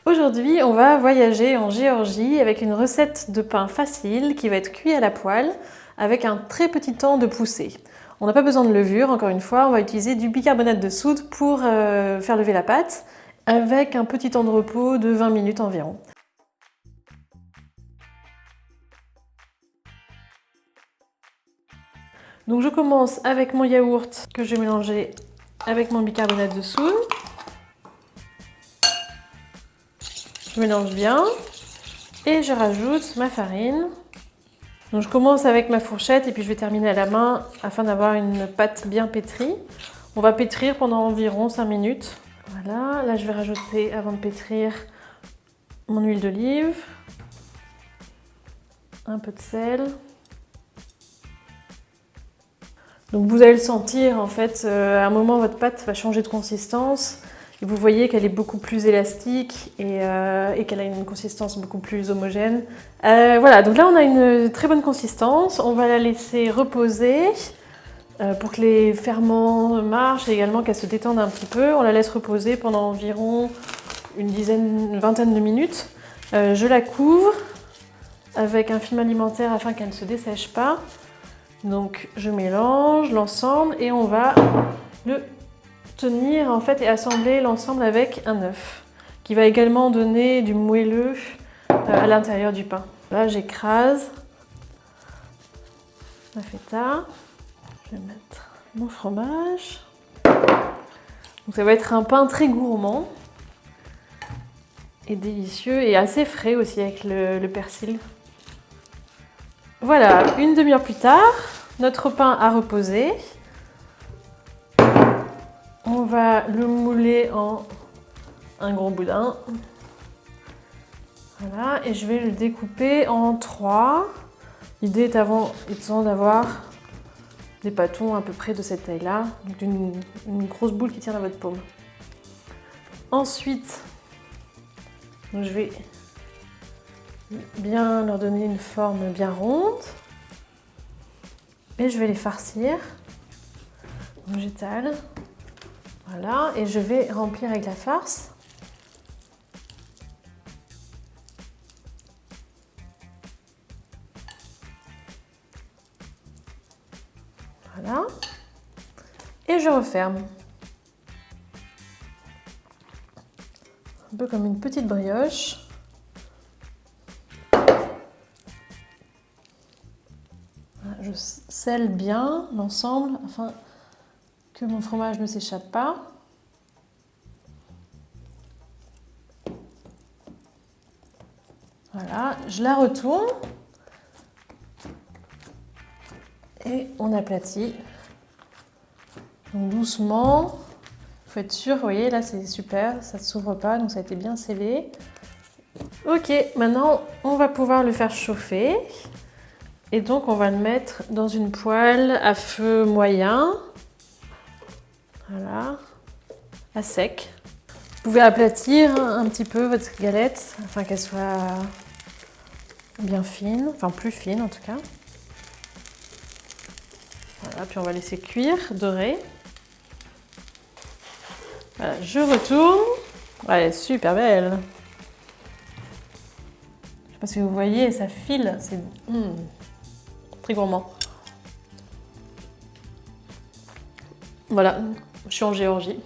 Aujourd'hui, on va voyager en Géorgie avec une recette de pain facile qui va être cuit à la poêle avec un très petit temps de poussée. On n'a pas besoin de levure, encore une fois, on va utiliser du bicarbonate de soude pour faire lever la pâte avec un petit temps de repos de 20 minutes environ. Donc je commence avec mon yaourt que je vais mélanger avec mon bicarbonate de soude. Je mélange bien et je rajoute ma farine. Donc je commence avec ma fourchette et puis je vais terminer à la main afin d'avoir une pâte bien pétrie. On va pétrir pendant environ 5 minutes. Voilà, là je vais rajouter avant de pétrir mon huile d'olive, un peu de sel. Donc vous allez le sentir en fait, à un moment votre pâte va changer de consistance. Et vous voyez qu'elle est beaucoup plus élastique et qu'elle a une consistance beaucoup plus homogène. Voilà, donc là on a une très bonne consistance. On va la laisser reposer pour que les ferments marchent et également qu'elle se détende un petit peu. On la laisse reposer pendant environ une vingtaine de minutes. Je la couvre avec un film alimentaire afin qu'elle ne se dessèche pas. Donc je mélange l'ensemble et on va le tenir en fait et assembler l'ensemble avec un œuf qui va également donner du moelleux à l'intérieur du pain. Là j'écrase ma feta, je vais mettre mon fromage. Donc ça va être un pain très gourmand et délicieux et assez frais aussi avec le persil. Voilà, une demi-heure plus tard, notre pain a reposé. On va le mouler en un gros boudin. Voilà, et je vais le découper en 3. L'idée étant d'avoir des pâtons à peu près de cette taille-là, donc une grosse boule qui tient dans votre paume. Ensuite, je vais bien leur donner une forme bien ronde. Et je vais les farcir. Donc j'étale. Voilà, et je vais remplir avec la farce. Voilà. Et je referme. Un peu comme une petite brioche. Voilà, je scelle bien l'ensemble afin que mon fromage ne s'échappe pas. Voilà, je la retourne et on aplatit. Donc doucement, il faut être sûr, vous voyez là c'est super, ça ne s'ouvre pas donc ça a été bien scellé. Ok, maintenant on va pouvoir le faire chauffer et donc on va le mettre dans une poêle à feu moyen. Voilà, à sec. Vous pouvez aplatir un petit peu votre galette afin qu'elle soit bien fine, enfin plus fine en tout cas. Voilà, puis on va laisser cuire, dorer. Voilà, je retourne. Elle est super belle. Je sais pas si vous voyez, ça file, c'est très gourmand. Voilà, je suis en Géorgie.